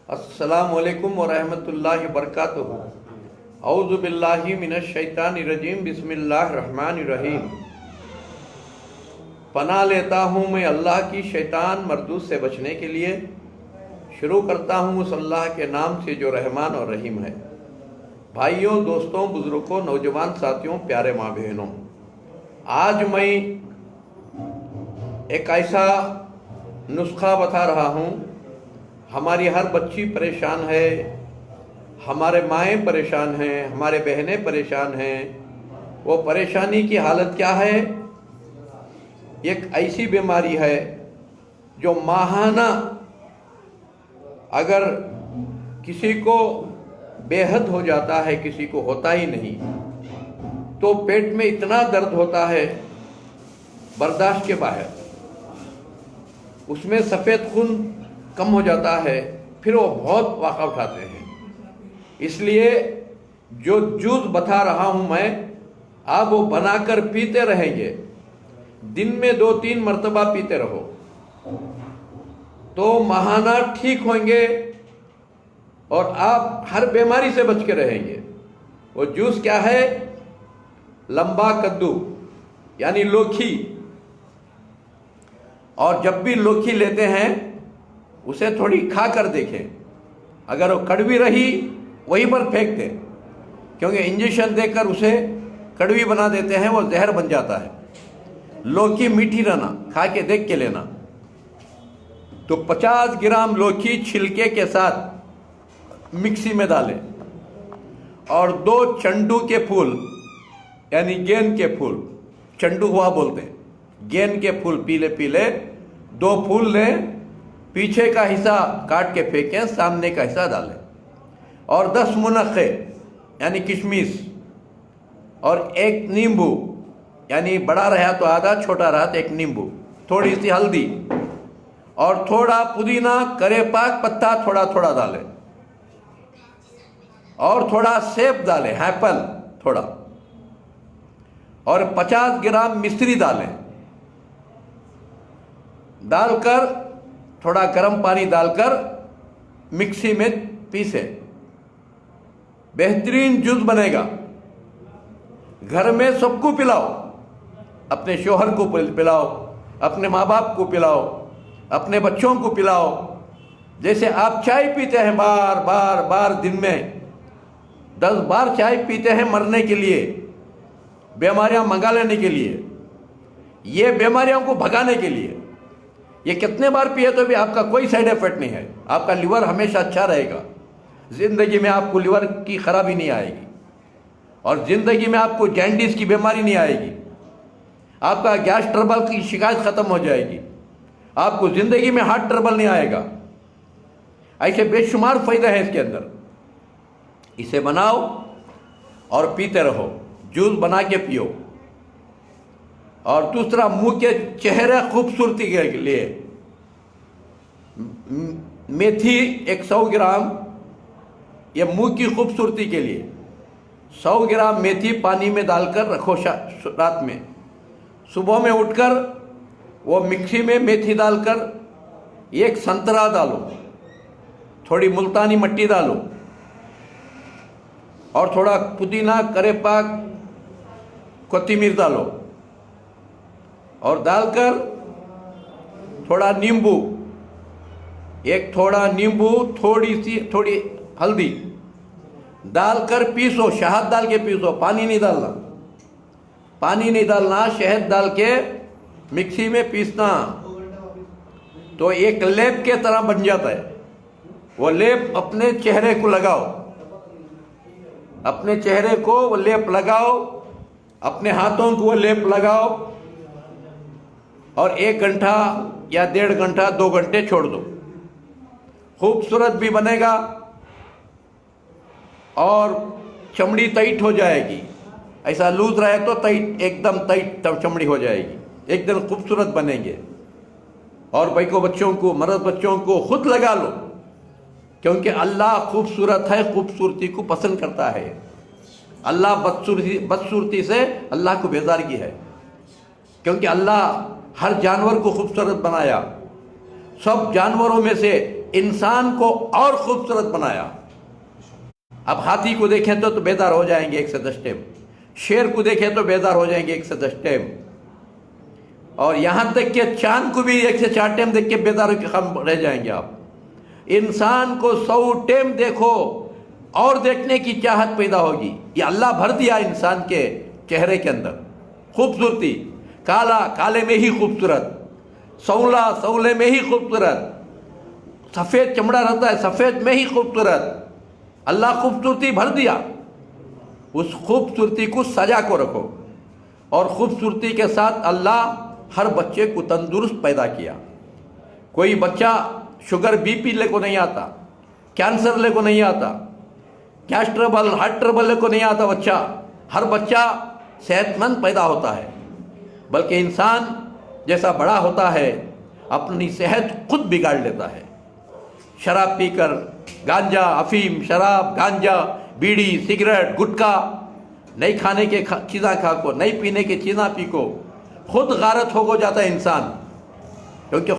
अस्सलामुअलैकुम वरहमतुल्लाहि वबरकातुहू। औज़ु बिल्लाहि मिनश शैतानिर रजीम, बिस्मिल्लाहिर रहमानिर रहीम। पनाह लेता हूँ मैं अल्लाह की शैतान मरदूद से बचने के लिए। शुरू करता हूँ उस अल्लाह के नाम से जो रहमान और रहीम है। भाइयों, दोस्तों, बुजुर्गों, नौजवान साथियों, प्यारे माँ बहनों, आज मैं एक ऐसा नुस्खा बता रहा हूँ। हमारी हर बच्ची परेशान है, हमारे माएँ परेशान हैं, हमारे बहनें परेशान हैं। वो परेशानी की हालत क्या है? एक ऐसी बीमारी है जो माहाना अगर किसी को बेहद हो जाता है, किसी को होता ही नहीं, तो पेट में इतना दर्द होता है बर्दाश्त के बाहर। उसमें सफ़ेद खून कम हो जाता है, फिर वो बहुत वाक़ा उठाते हैं। इसलिए जो जूस बता रहा हूँ मैं, आप वो बनाकर पीते रहेंगे। दिन में 2-3 मरतबा पीते रहो तो माहाना ठीक होंगे और आप हर बीमारी से बच के रहेंगे। वो जूस क्या है? लंबा कद्दू यानी लौकी। और जब भी लौकी लेते हैं उसे थोड़ी खा कर देखें। अगर वो कड़वी रही वहीं पर फेंक दें, क्योंकि इंजेक्शन देकर उसे कड़वी बना देते हैं, वो जहर बन जाता है। लौकी मीठी रहना, खा के देख के लेना। तो 50 ग्राम लौकी छिलके के साथ मिक्सी में डालें और 2 चंडू के फूल यानी गेंद के फूल, चंडू हुआ बोलते हैं, गेंद के फूल पीले पीले 2 फूल लें। पीछे का हिस्सा काट के फेंकें, सामने का हिस्सा डालें। और 10 मुनक्के यानी किशमिश और 1 नींबू, यानी बड़ा रहा तो आधा, छोटा रहा तो 1 नींबू, थोड़ी सी हल्दी और थोड़ा पुदीना, करेपाक पत्ता थोड़ा थोड़ा डालें और थोड़ा सेब डालें, एप्पल थोड़ा, और 50 ग्राम मिश्री डालें। डालकर थोड़ा गर्म पानी डालकर मिक्सी में पीसे। बेहतरीन जूस बनेगा। घर में सबको पिलाओ, अपने शोहर को पिलाओ, अपने माँ बाप को पिलाओ, अपने बच्चों को पिलाओ। जैसे आप चाय पीते हैं बार बार बार, दिन में 10 बार चाय पीते हैं मरने के लिए, बीमारियां मंगा लेने के लिए, ये बीमारियों को भगाने के लिए। ये कितने बार पिए तो भी आपका कोई साइड इफेक्ट नहीं है। आपका लिवर हमेशा अच्छा रहेगा। ज़िंदगी में आपको लिवर की खराबी नहीं आएगी और ज़िंदगी में आपको जैंडिस की बीमारी नहीं आएगी। आपका गैस ट्रबल की शिकायत ख़त्म हो जाएगी। आपको ज़िंदगी में हार्ट ट्रबल नहीं आएगा। ऐसे बेशुमार फ़ायदे हैं इसके अंदर। इसे बनाओ और पीते रहो, जूस बना के पियो। और दूसरा, मुंह के चेहरे खूबसूरती के लिए मेथी 100 ग्राम, ये मुंह की खूबसूरती के लिए 100 ग्राम मेथी पानी में डालकर रखो रात में। सुबह में उठकर वो मिक्सी में मेथी डालकर 1 संतरा डालो, थोड़ी मुल्तानी मिट्टी डालो और थोड़ा पुदीना, करेपाक, कोथिमीर डालो और डालकर थोड़ा नींबू, थोड़ा नींबू, थोड़ी हल्दी डालकर पीसो। शहद डाल के पीसो, पानी नहीं डालना, पानी नहीं डालना, शहद डाल के मिक्सी में पीसना। तो एक लेप के तरह बन जाता है। वो लेप अपने चेहरे को लगाओ, अपने चेहरे को वो लेप लगाओ, अपने हाथों को वो लेप लगाओ और 1 घंटा या 1.5 घंटा, 2 घंटे छोड़ दो। खूबसूरत भी बनेगा और चमड़ी टाइट हो जाएगी। ऐसा लूज रहे तो टाइट, एकदम टाइट तब चमड़ी हो जाएगी, एकदम खूबसूरत बनेंगे। और भाई को, बच्चों को, मर्द बच्चों को खुद लगा लो, क्योंकि अल्लाह खूबसूरत है, खूबसूरती को पसंद करता है। अल्लाह बदसूरती से अल्लाह को बेजारगी है, क्योंकि अल्लाह हर जानवर को खूबसूरत बनाया। सब जानवरों में से इंसान को और खूबसूरत बनाया। अब हाथी को देखें तो बेदार हो जाएंगे 110 टाइम, शेर को देखें तो बेदार हो जाएंगे 110 टाइम, और यहां तक कि चांद को भी 104 टाइम देख के बेदार के खम रह जाएंगे आप। इंसान को 100 टाइम देखो और देखने की चाहत पैदा होगी। ये अल्लाह भर दिया इंसान के चेहरे के अंदर खूबसूरती। काला काले में ही खूबसूरत, सौला सौले में ही खूबसूरत, सफ़ेद चमड़ा रहता है सफ़ेद में ही खूबसूरत। अल्लाह खूबसूरती भर दिया। उस खूबसूरती को सजा को रखो, और खूबसूरती के साथ अल्लाह हर बच्चे को तंदुरुस्त पैदा किया। कोई बच्चा शुगर बीपी ले को नहीं आता, कैंसर ले को नहीं आता, गैस ट्रबल हार्ट ट्रबल ले को नहीं आता बच्चा। हर बच्चा सेहतमंद पैदा होता है, बल्कि इंसान जैसा बड़ा होता है अपनी सेहत खुद बिगाड़ लेता है। शराब पीकर, गांजा अफीम शराब गांजा बीड़ी सिगरेट गुटखा, नहीं खाने के चीज़ा खा को, नहीं पीने के चीज़ा पी को खुद गारत हो जाता है इंसान, क्योंकि